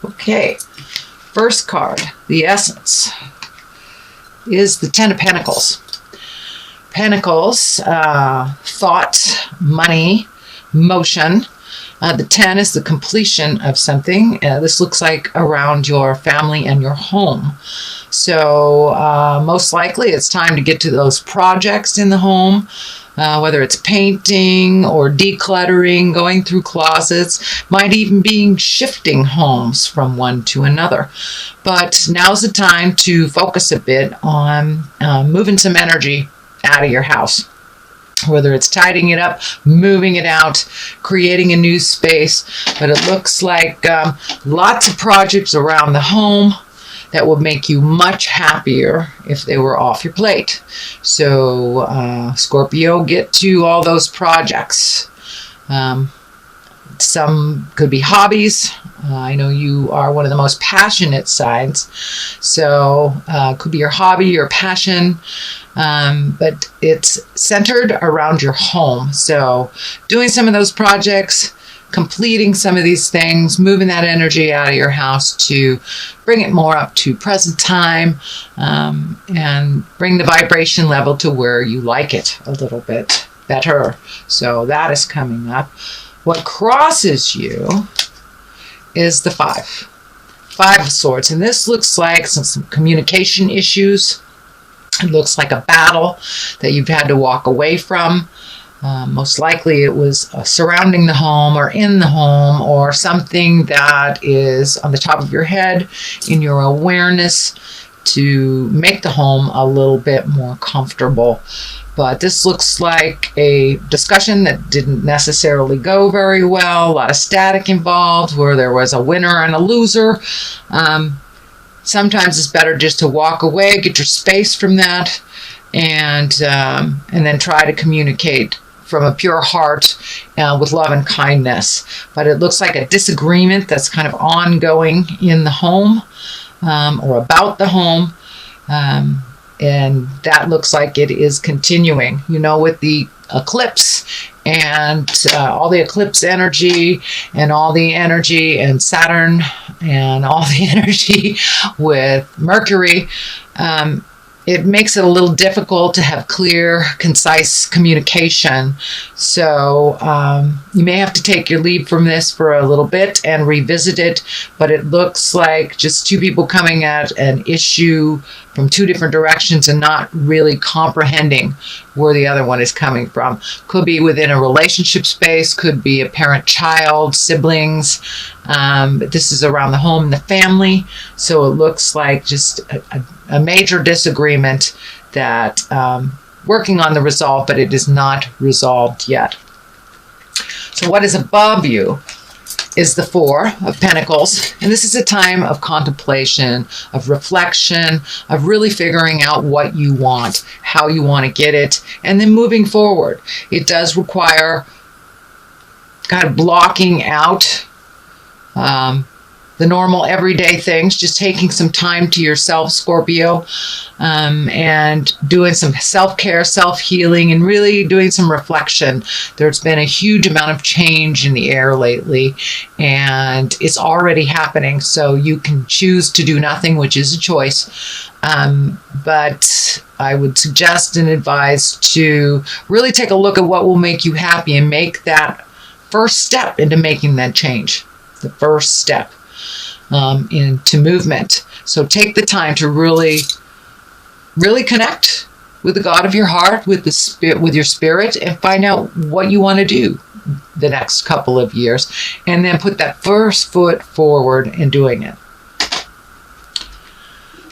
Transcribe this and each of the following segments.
Okay, first card, the essence, is the Ten of Pentacles. Pentacles, thought, money, motion. The 10 is the completion of something. This looks like around your family and your home. So most likely it's time to get to those projects in the home, whether it's painting or decluttering, going through closets, might even be shifting homes from one to another. But now's the time to focus a bit on moving some energy out of your house. Whether it's tidying it up, moving it out, creating a new space. But it looks like lots of projects around the home that would make you much happier if they were off your plate. So Scorpio, get to all those projects. Some could be hobbies. I know you are one of the most passionate signs. So could be your hobby, your passion. But it's centered around your home. So doing some of those projects, completing some of these things, moving that energy out of your house to bring it more up to present time, and bring the vibration level to where you like it a little bit better. So that is coming up. What crosses you is the Five of Swords. And this looks like some communication issues. It looks like a battle that you've had to walk away from. Most likely it was surrounding the home or in the home, or something that is on the top of your head in your awareness to make the home a little bit more comfortable. But this looks like a discussion that didn't necessarily go very well. A lot of static involved where there was a winner and a loser. Sometimes it's better just to walk away, get your space from that, and then try to communicate from a pure heart with love and kindness. But it looks like a disagreement that's kind of ongoing in the home, or about the home. And that looks like it is continuing, with the eclipse and all the eclipse energy and all the energy and Saturn and all the energy with Mercury. It makes it a little difficult to have clear, concise communication. So you may have to take your leave from this for a little bit and revisit it. But it looks like just two people coming at an issue from two different directions and not really comprehending where the other one is coming from. Could be within a relationship space, could be a parent-child, siblings. But this is around the home and the family. So it looks like just a major disagreement that working on the resolve, but it is not resolved yet. So what is above you is the Four of Pentacles. And this is a time of contemplation, of reflection, of really figuring out what you want, how you want to get it, and then moving forward. It does require kind of blocking out the normal everyday things, just taking some time to yourself, Scorpio, and doing some self-care, self-healing, and really doing some reflection. There's been a huge amount of change in the air lately, and it's already happening. So you can choose to do nothing, which is a choice. But I would suggest and advise to really take a look at what will make you happy and make that first step into making that change. The first step into movement. So take the time to really connect with the God of your heart, with the spirit, with your spirit, and find out what you want to do the next couple of years, and then put that first foot forward in doing it.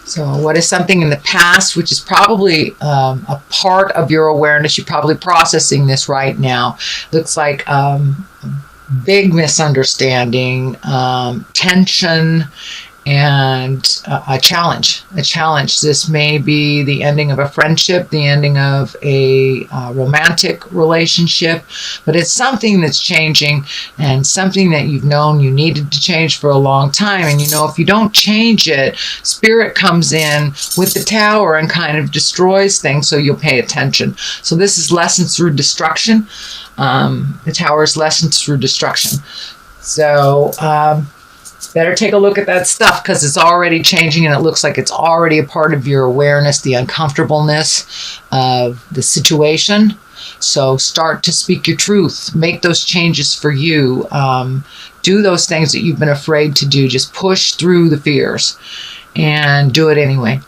So what is something in the past, which is probably a part of your awareness, you're probably processing this right now. Looks like big misunderstanding, tension, and a challenge. This may be the ending of a friendship, the ending of a romantic relationship, but it's something that's changing and something that you've known you needed to change for a long time. And if you don't change it, Spirit comes in with the Tower and kind of destroys things, so you'll pay attention. So this is lessons through destruction. The Tower is lessons through destruction. So better take a look at that stuff, because it's already changing and it looks like it's already a part of your awareness, the uncomfortableness of the situation. So start to speak your truth. Make those changes for you. Do those things that you've been afraid to do. Just push through the fears and do it anyway.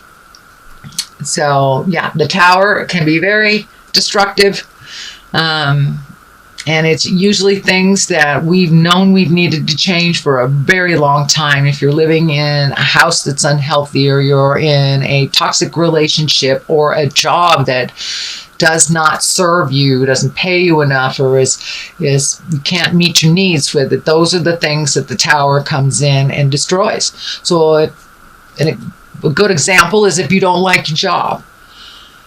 So yeah, the Tower can be very destructive. And it's usually things that we've known we've needed to change for a very long time. If you're living in a house that's unhealthy, or you're in a toxic relationship, or a job that does not serve you, doesn't pay you enough, or is you can't meet your needs with it, those are the things that the Tower comes in and destroys. So a good example is if you don't like your job.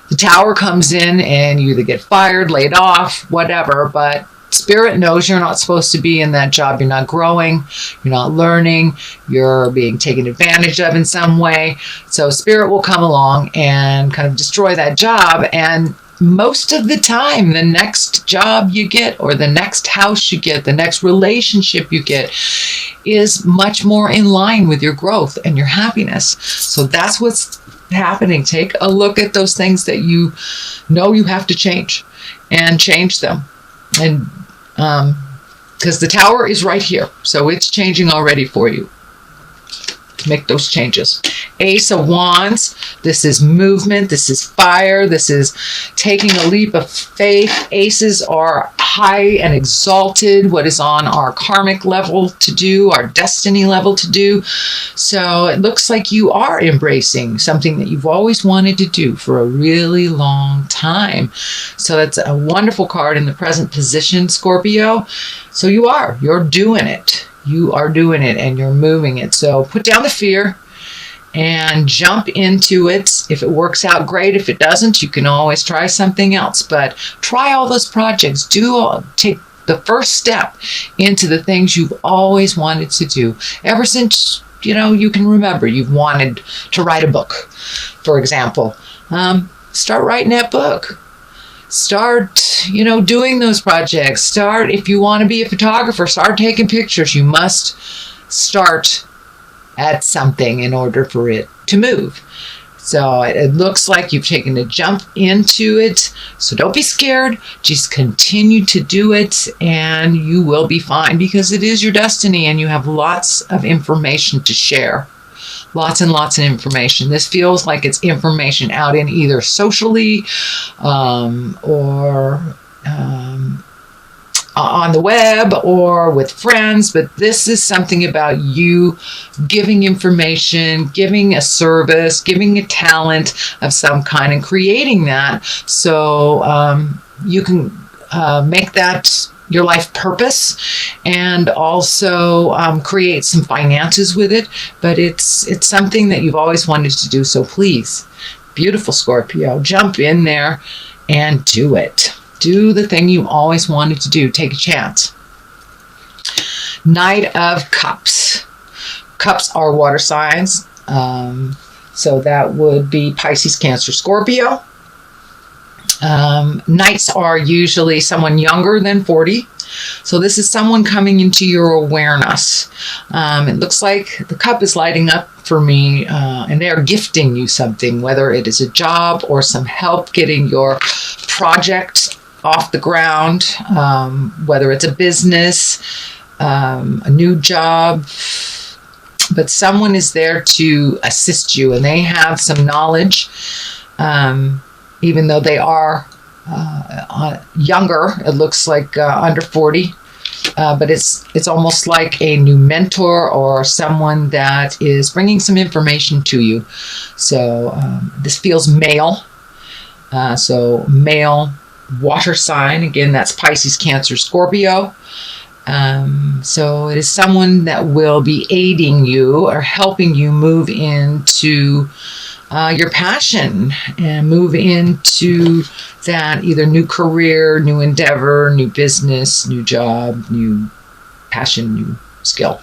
The Tower comes in and you either get fired, laid off, whatever, but Spirit knows you're not supposed to be in that job. You're not growing, you're not learning, you're being taken advantage of in some way. So Spirit will come along and kind of destroy that job. And most of the time, the next job you get, or the next house you get, the next relationship you get, is much more in line with your growth and your happiness. So that's what's happening. Take a look at those things that you know you have to change, and change them. And because the Tower is right here, so it's changing already for you. Make those changes. Ace of Wands. This is movement. This is fire. This is taking a leap of faith. Aces are high and exalted, what is on our karmic level to do, our destiny level to do. So it looks like you are embracing something that you've always wanted to do for a really long time. So that's a wonderful card in the present position, Scorpio. So you're doing it. You are doing it, and you're moving it. So put down the fear and jump into it. If it works out, great. If it doesn't, you can always try something else. But try all those projects. Take the first step into the things you've always wanted to do. Ever since, you can remember, you've wanted to write a book, for example. Start writing that book. Start, doing those projects. Start, if you want to be a photographer, start taking pictures. You must start at something in order for it to move. So it looks like you've taken a jump into it. So don't be scared. Just continue to do it, and you will be fine, because it is your destiny and you have lots of information to share. Lots and lots of information. This feels like it's information out in either socially or on the web or with friends, but this is something about you giving information, giving a service, giving a talent of some kind, and creating that so you can make that your life purpose, and also create some finances with it. But it's something that you've always wanted to do. So please, beautiful Scorpio, jump in there and do it. Do the thing you always wanted to do. Take a chance. Knight of Cups. Cups are water signs. So that would be Pisces, Cancer, Scorpio. Knights are usually someone younger than 40. So this is someone coming into your awareness. It looks like the cup is lighting up for me, and they are gifting you something, whether it is a job or some help getting your project off the ground, whether it's a business, a new job. But someone is there to assist you, and they have some knowledge. Even though they are younger, it looks like under 40, but it's almost like a new mentor or someone that is bringing some information to you. So this feels male. So male water sign. Again, that's Pisces, Cancer, Scorpio. So it is someone that will be aiding you or helping you move into your passion and move into that either new career, new endeavor, new business, new job, new passion, new skill.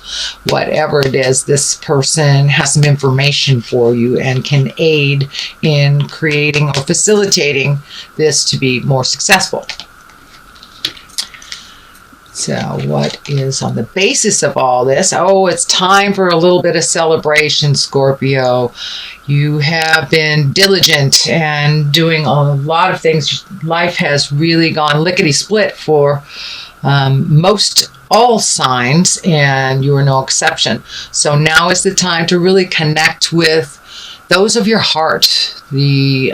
Whatever it is, this person has some information for you and can aid in creating or facilitating this to be more successful. So what is on the basis of all this? Oh, it's time for a little bit of celebration, Scorpio. You have been diligent and doing a lot of things. Life has really gone lickety-split for most all signs, and you are no exception. So now is the time to really connect with those of your heart, the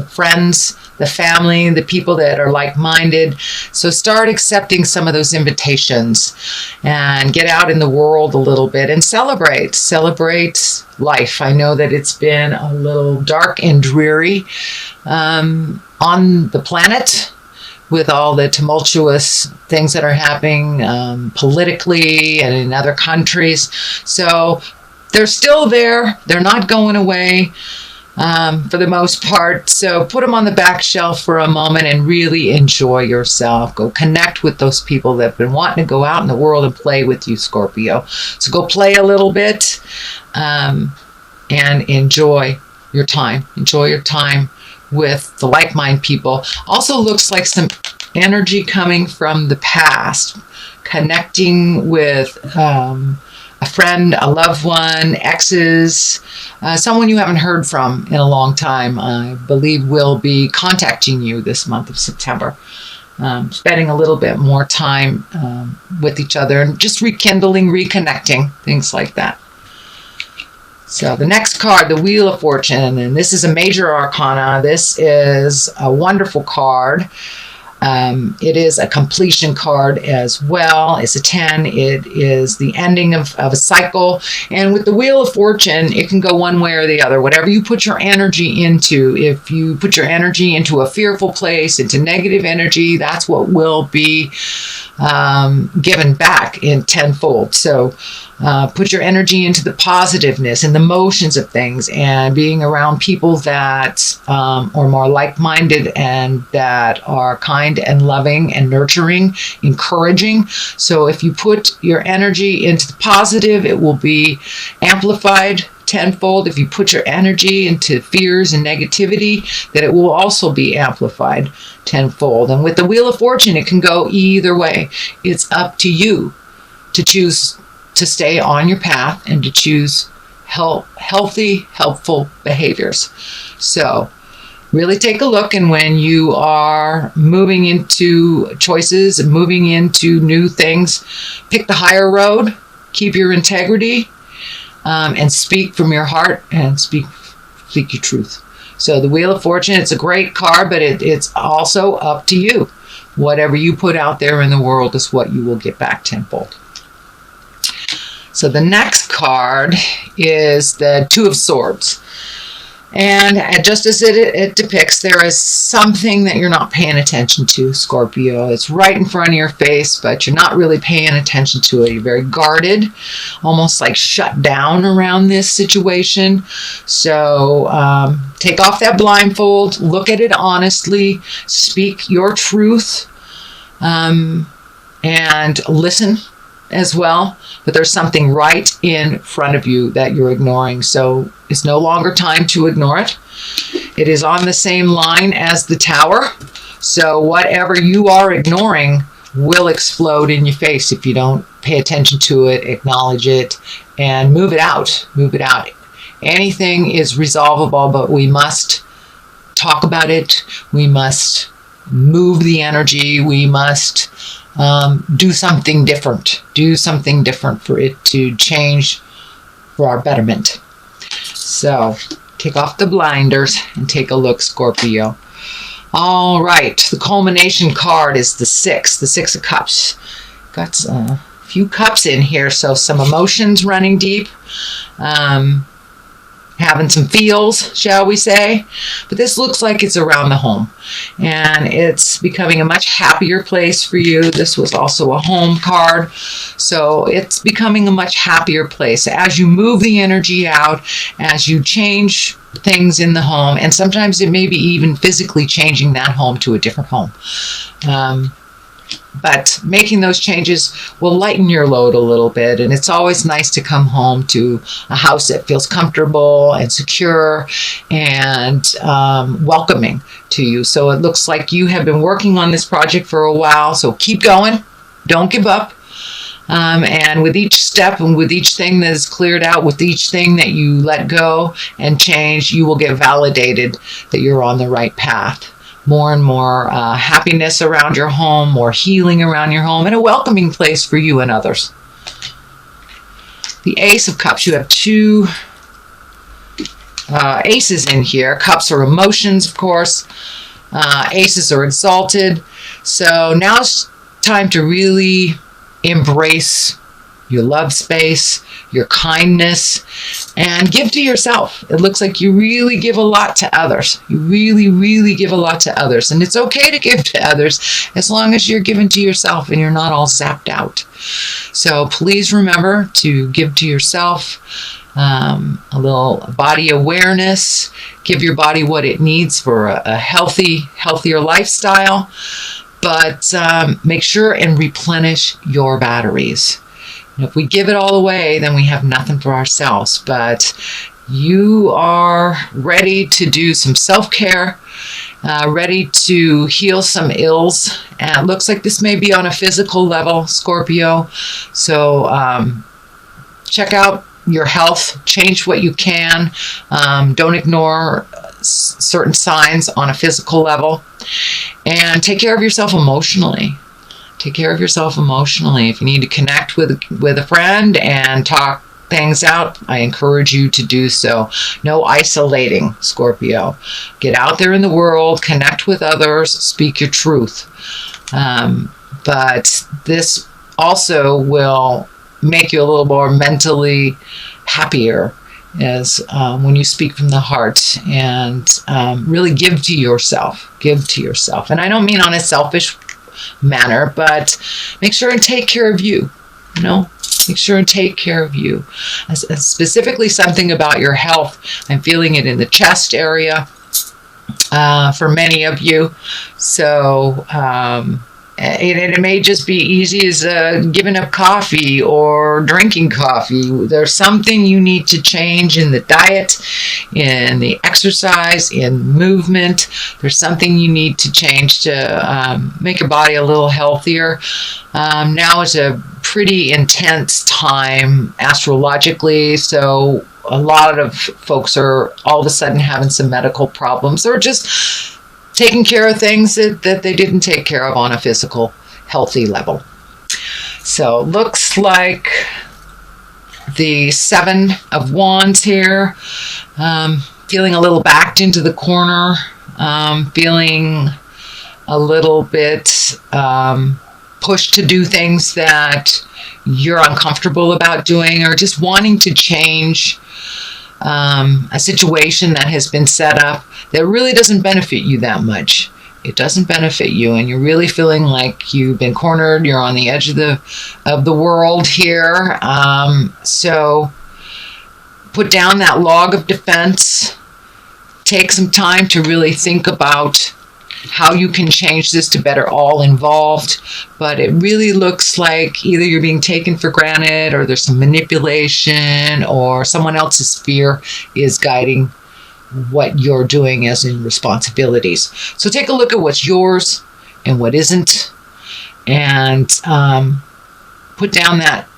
friends, the family, the people that are like-minded. So start accepting some of those invitations and get out in the world a little bit and celebrate life. I know that it's been a little dark and dreary on the planet with all the tumultuous things that are happening politically and in other countries. So they're still there. They're not going away for the most part. So put them on the back shelf for a moment and really enjoy yourself. Go connect with those people that have been wanting to go out in the world and play with you, Scorpio. So go play a little bit and enjoy your time. Enjoy your time with the like-minded people. Also looks like some energy coming from the past, connecting with a friend, a loved one, exes, someone you haven't heard from in a long time, I believe will be contacting you this month of September. Spending a little bit more time with each other and just rekindling, reconnecting, things like that. So the next card, the Wheel of Fortune, and this is a major arcana. This is a wonderful card. It is a completion card as well. It's a 10. It is the ending of a cycle. And with the Wheel of Fortune, it can go one way or the other. Whatever you put your energy into, if you put your energy into a fearful place, into negative energy, that's what will be given back in tenfold. So put your energy into the positiveness and the motions of things and being around people that are more like-minded and that are kind and loving and nurturing, encouraging. So if you put your energy into the positive, it will be amplified tenfold. If you put your energy into fears and negativity, that it will also be amplified tenfold. And with the Wheel of Fortune, it can go either way. It's up to you to choose to stay on your path and to choose healthy, helpful behaviors. So really take a look, and when you are moving into choices and moving into new things, pick the higher road, keep your integrity, and speak from your heart and speak your truth. So the Wheel of Fortune, it's a great card, but it's also up to you. Whatever you put out there in the world is what you will get back tenfold. So the next card is the Two of Swords. And just as it depicts, there is something that you're not paying attention to, Scorpio. It's right in front of your face, but you're not really paying attention to it. You're very guarded, almost like shut down around this situation. So take off that blindfold, look at it honestly, speak your truth, and listen as well. But there's something right in front of you that you're ignoring. So it's no longer time to ignore it. It is on the same line as the Tower. So whatever you are ignoring will explode in your face if you don't pay attention to it, acknowledge it, and move it out. Move it out. Anything is resolvable, but we must talk about it. We must move the energy. We must do something different. Do something different for it to change for our betterment. So take off the blinders and take a look, Scorpio. All right, the culmination card is the Six of Cups. Got a few cups in here, so some emotions running deep. Having some feels, shall we say. But this looks like it's around the home. And it's becoming a much happier place for you. This was also a home card. So it's becoming a much happier place. As you move the energy out, as you change things in the home, and sometimes it may be even physically changing that home to a different home. But making those changes will lighten your load a little bit. And it's always nice to come home to a house that feels comfortable and secure and welcoming to you. So it looks like you have been working on this project for a while. So keep going. Don't give up. And with each step and with each thing that is cleared out, with each thing that you let go and change, you will get validated that you're on the right path. More and more happiness around your home, more healing around your home, and a welcoming place for you and others. The Ace of Cups, you have two aces in here. Cups are emotions, of course. Aces are exalted. So now it's time to really embrace your love space, your kindness, and give to yourself. It looks like you really give a lot to others. You really, really give a lot to others. And it's okay to give to others as long as you're giving to yourself and you're not all zapped out. So please remember to give to yourself. A little body awareness. Give your body what it needs for a healthier lifestyle. But make sure and replenish your batteries. And if we give it all away, then we have nothing for ourselves. But you are ready to do some self-care, ready to heal some ills. And it looks like this may be on a physical level, Scorpio. So check out your health, change what you can. Don't ignore certain signs on a physical level. And take care of yourself emotionally. Take care of yourself emotionally. If you need to connect with a friend and talk things out, I encourage you to do so. No isolating, Scorpio. Get out there in the world, connect with others, speak your truth. But this also will make you a little more mentally happier as when you speak from the heart and really give to yourself. Give to yourself. And I don't mean on a selfish manner, but make sure and take care of you. You know, make sure and take care of you. Specifically something about your health. I'm feeling it in the chest area for many of you. So it may just be easy as giving up coffee or drinking coffee. There's something you need to change in the diet, in the exercise, in movement. There's something you need to change to make your body a little healthier. Now is a pretty intense time astrologically, so a lot of folks are all of a sudden having some medical problems or just taking care of things that they didn't take care of on a physical, healthy level. So looks like the Seven of Wands here. Feeling a little backed into the corner. Feeling a little bit pushed to do things that you're uncomfortable about doing, or just wanting to change a situation that has been set up that really doesn't benefit you that much. It doesn't benefit you, and you're really feeling like you've been cornered. You're on the edge of the world here. So put down that log of defense. Take some time to really think about how you can change this to better all involved. But it really looks like either you're being taken for granted, or there's some manipulation, or someone else's fear is guiding what you're doing as in responsibilities. So take a look at what's yours and what isn't, and put down that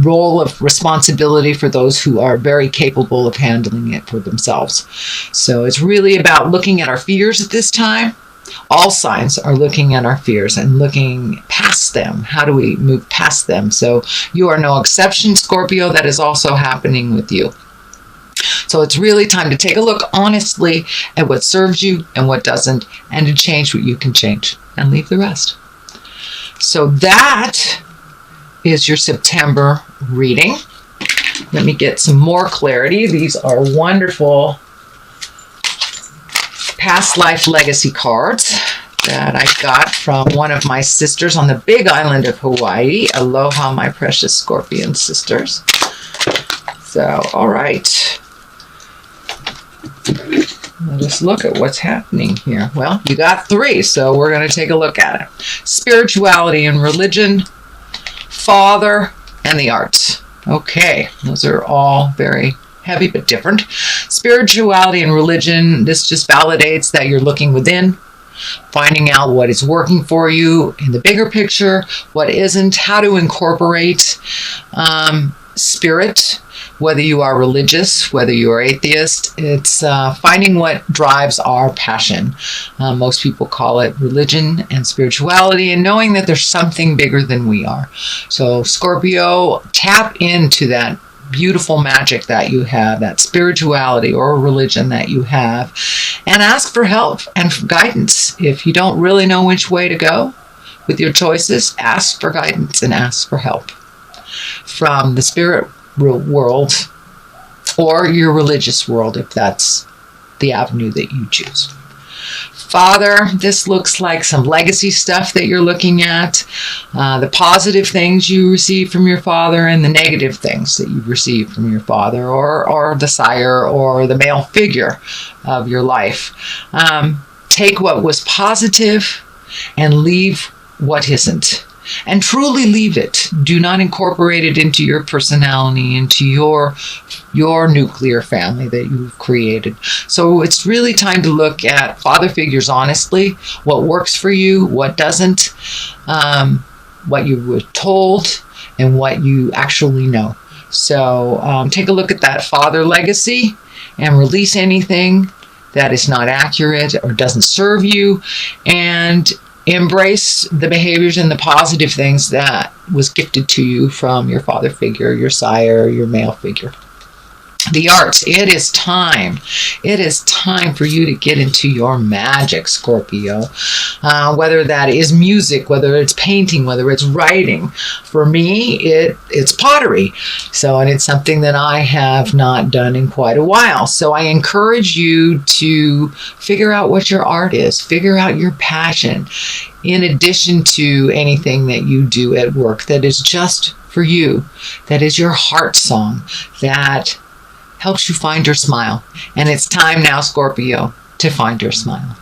role of responsibility for those who are very capable of handling it for themselves. So it's really about looking at our fears at this time. All signs are looking at our fears and looking past them. How do we move past them? So you are no exception, Scorpio. That is also happening with you. So it's really time to take a look honestly at what serves you and what doesn't, and to change what you can change and leave the rest. So that is your September reading. Let me get some more clarity. These are wonderful past life legacy cards that I got from one of my sisters on the big island of Hawaii. Aloha, my precious Scorpion sisters. So, all right. Let us look at what's happening here. Well, you got 3, so we're going to take a look at it. Spirituality and religion, father, and the arts. Okay, those are all very heavy but different. Spirituality and religion, this just validates that you're looking within. finding out what is working for you in the bigger picture, what isn't, how to incorporate spirit, whether you are religious, whether you are atheist. It's finding what drives our passion. Most people call it religion and spirituality, and knowing that there's something bigger than we are. So Scorpio, tap into that beautiful magic that you have, that spirituality or religion that you have, and ask for help and for guidance. If you don't really know which way to go with your choices, ask for guidance and ask for help from the spirit world or your religious world, if that's the avenue that you choose. Father, this looks like some legacy stuff that you're looking at, the positive things you receive from your father and the negative things that you receive from your father or the sire or the male figure of your life. Take what was positive and leave what isn't. And truly leave it. Do not incorporate it into your personality, into your nuclear family that you've created. So it's really time to look at father figures honestly, what works for you, what doesn't, what you were told, and what you actually know. So take a look at that father legacy and release anything that is not accurate or doesn't serve you, and embrace the behaviors and the positive things that was gifted to you from your father figure, your sire, your male figure. The arts, it is time. It is time for you to get into your magic, Scorpio. Whether that is music, whether it's painting, whether it's writing. For me, it's pottery. And it's something that I have not done in quite a while. So I encourage you to figure out what your art is. Figure out your passion. In addition to anything that you do at work that is just for you. That is your heart song. That helps you find your smile. And it's time now, Scorpio, to find your smile.